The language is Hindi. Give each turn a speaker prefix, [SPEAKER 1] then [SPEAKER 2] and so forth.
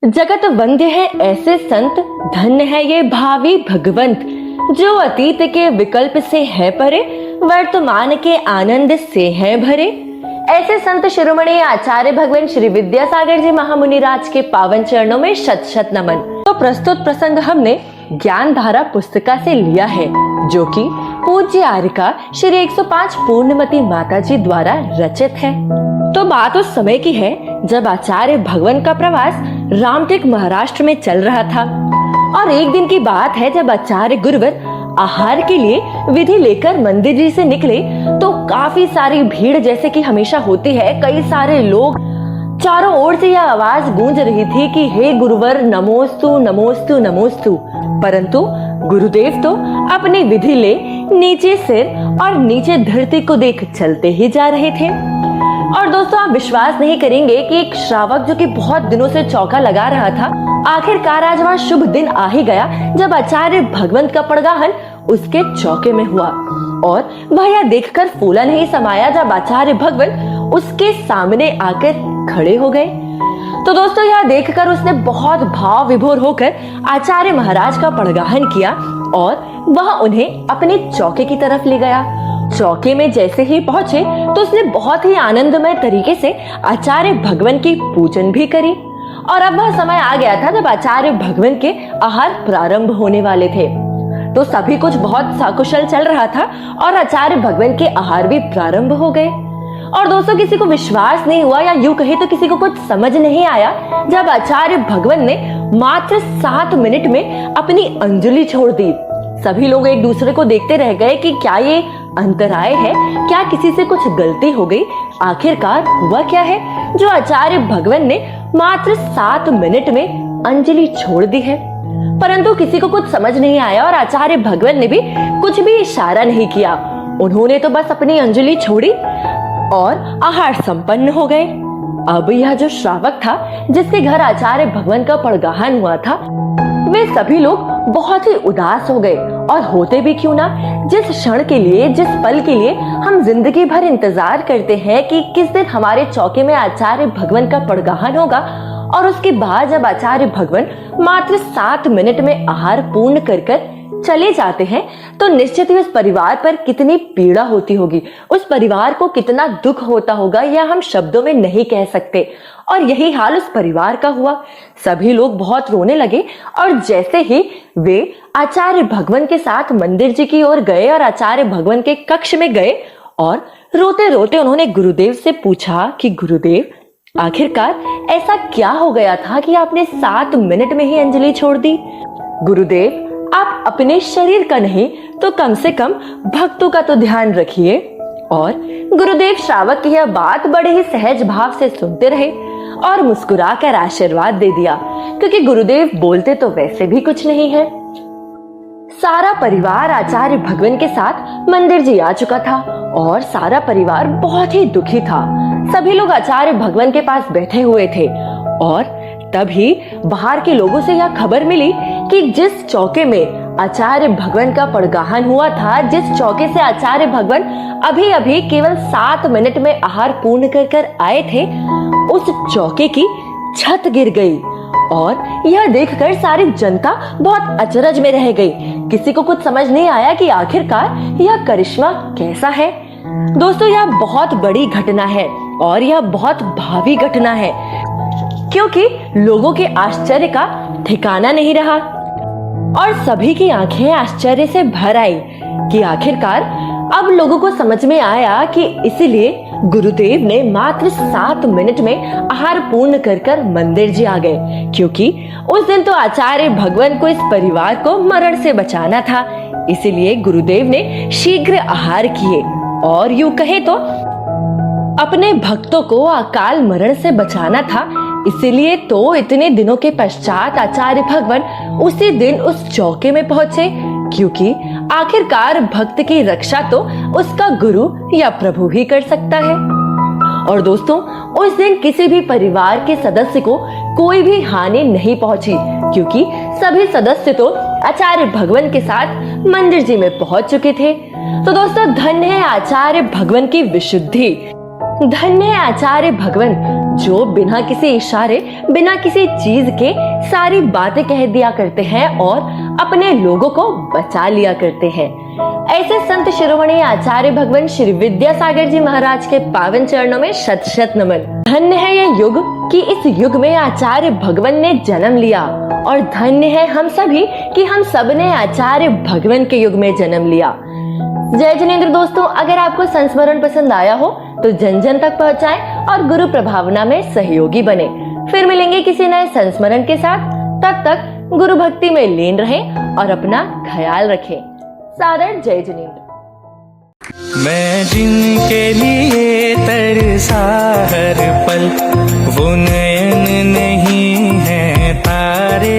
[SPEAKER 1] जगत वंद्य है ऐसे संत, धन्य है ये भावी भगवंत, जो अतीत के विकल्प से है परे, वर्तमान के आनंद से है भरे। ऐसे संत शिरोमणि आचार्य भगवान श्री विद्यासागर जी महामुनि राज के पावन चरणों में शत शत नमन। तो प्रस्तुत प्रसंग हमने ज्ञान धारा पुस्तिका से लिया है, जो कि पूज्य आर्यका श्री 105 पूर्णमती माता जी द्वारा रचित है। तो बात उस समय की है जब आचार्य भगवान का प्रवास रामटेक महाराष्ट्र में चल रहा था। और एक दिन की बात है जब आचार्य गुरुवर आहार के लिए विधि लेकर मंदिर जी से निकले तो काफी सारी भीड़ जैसे कि हमेशा होती है, कई सारे लोग, चारों ओर से यह आवाज गूंज रही थी कि हे गुरुवर नमोस्तु नमोस्तु नमोस्तु। परंतु गुरुदेव तो अपनी विधि ले नीचे सिर और नीचे धरती को देख चलते ही जा रहे थे। और दोस्तों, आप विश्वास नहीं करेंगे कि एक श्रावक जो कि बहुत दिनों से चौका लगा रहा था, आखिरकार आज वह शुभ दिन आ ही गया जब आचार्य भगवंत का पड़गाहन उसके चौके में हुआ। और वह यह देखकर फूला नहीं समाया जब आचार्य भगवंत उसके सामने आकर खड़े हो गए। तो दोस्तों, यह देखकर उसने बहुत भाव विभोर होकर आचार्य महाराज का पड़गाहन किया और वह उन्हें अपने चौके की तरफ ले गया। चौके में जैसे ही पहुंचे तो उसने बहुत ही आनंदमय तरीके से आचार्य भगवान की पूजन भी करी। और अब वह समय आ गया था जब आचार्य भगवान के आहार प्रारंभ होने वाले थे। तो सभी कुछ बहुत सकुशल चल रहा था और आचार्य भगवान के आहार भी प्रारंभ हो गए। और दोस्तों, किसी को विश्वास नहीं हुआ, या यूं कहे तो किसी को कुछ समझ नहीं आया, जब आचार्य भगवान ने मात्र 7 मिनट में अपनी अंजलि छोड़ दी। सभी लोग एक दूसरे को देखते रह गए कि क्या ये अंतराय है, क्या किसी से कुछ गलती हो गई, आखिरकार हुआ क्या है जो आचार्य भगवान ने मात्र 7 मिनट में अंजलि छोड़ दी है। परंतु किसी को कुछ समझ नहीं आया और आचार्य भगवान ने भी कुछ भी इशारा नहीं किया। उन्होंने तो बस अपनी अंजलि छोड़ी और आहार संपन्न हो गए। अब यह जो श्रावक था जिसके घर आचार्य भगवान का पड़गाहन हुआ था, वे सभी लोग बहुत ही उदास हो गए। और होते भी क्यों ना, जिस क्षण के लिए, जिस पल के लिए हम जिंदगी भर इंतजार करते हैं कि किस दिन हमारे चौके में आचार्य भगवान का पड़गाहन होगा, और उसके बाद जब आचार्य भगवान मात्र 7 मिनट में आहार पूर्ण कर चले जाते हैं, तो निश्चित ही उस परिवार पर कितनी पीड़ा होती होगी, उस परिवार को कितना दुख होता होगा, यह हम शब्दों में नहीं कह सकते। और यही हाल उस परिवार का हुआ। सभी लोग बहुत रोने लगे और जैसे ही वे आचार्य भगवान के साथ मंदिर जी की ओर गए और आचार्य भगवान के कक्ष में गए और रोते रोते उन्होंने गुरुदेव से पूछा कि गुरुदेव, आखिरकार ऐसा क्या हो गया था कि आपने 7 मिनट में ही अंजलि छोड़ दी। गुरुदेव, आप अपने शरीर का नहीं तो कम से कम भक्तों का तो ध्यान रखिए। और गुरुदेव श्रावक की यह बात बड़े ही सहज भाव से सुनते रहे और मुस्कुराकर आशीर्वाद दे दिया, क्योंकि गुरुदेव बोलते तो वैसे भी कुछ नहीं है। सारा परिवार आचार्य भगवान के साथ मंदिर जी आ चुका था और सारा परिवार बहुत ही दुखी था। सभी लोग आचार्य भगवान के पास बैठे हुए थे और तभी बाहर के लोगों से यह खबर मिली कि जिस चौके में आचार्य भगवान का पड़गाहन हुआ था, जिस चौके से आचार्य भगवान अभी अभी केवल 7 मिनट में आहार पूर्ण कर आए थे, उस चौके की छत गिर गई। और यह देखकर सारी जनता बहुत अचरज में रह गई। किसी को कुछ समझ नहीं आया कि आखिरकार यह करिश्मा कैसा है। दोस्तों, यह बहुत बड़ी घटना है और यह बहुत भावी घटना है, क्योंकि लोगों के आश्चर्य का ठिकाना नहीं रहा और सभी की आंखें आश्चर्य से भर आई कि आखिरकार अब लोगों को समझ में आया कि इसीलिए गुरुदेव ने मात्र 7 मिनट में आहार पूर्ण कर मंदिर जी आ गए, क्योंकि उस दिन तो आचार्य भगवान को, इस परिवार को मरण से बचाना था। इसीलिए गुरुदेव ने शीघ्र आहार किए और यूं कहे तो अपने भक्तों को अकाल मरण से बचाना था। इसीलिए तो इतने दिनों के पश्चात आचार्य भगवान उसी दिन उस चौके में पहुंचे, क्योंकि आखिरकार भक्त की रक्षा तो उसका गुरु या प्रभु ही कर सकता है। और दोस्तों, उस दिन किसी भी परिवार के सदस्य को कोई भी हानि नहीं पहुंची, क्योंकि सभी सदस्य तो आचार्य भगवान के साथ मंदिर जी में पहुंच चुके थे। तो दोस्तों, धन्य है आचार्य भगवान की विशुद्धि, धन्य है आचार्य भगवान जो बिना किसी इशारे, बिना किसी चीज के सारी बातें कह दिया करते हैं और अपने लोगों को बचा लिया करते हैं। ऐसे संत शिरोमणि आचार्य भगवान श्री विद्यासागर जी महाराज के पावन चरणों में शत शत नमन। धन्य है ये युग कि इस युग में आचार्य भगवान ने जन्म लिया, और धन्य है हम सभी कि हम सब ने आचार्य भगवान के युग में जन्म लिया। जय जिनेंद्र दोस्तों, अगर आपको संस्मरण पसंद आया हो तो जन जन तक पहुंचाएं और गुरु प्रभावना में सहयोगी बने। फिर मिलेंगे किसी नए संस्मरण के साथ। तब तक गुरु भक्ति में लीन रहें और अपना ख्याल रखें। सादर जय जिनेंद्र।
[SPEAKER 2] मैं जिनके लिए तरसा हर पल, वो नयन नहीं है तारे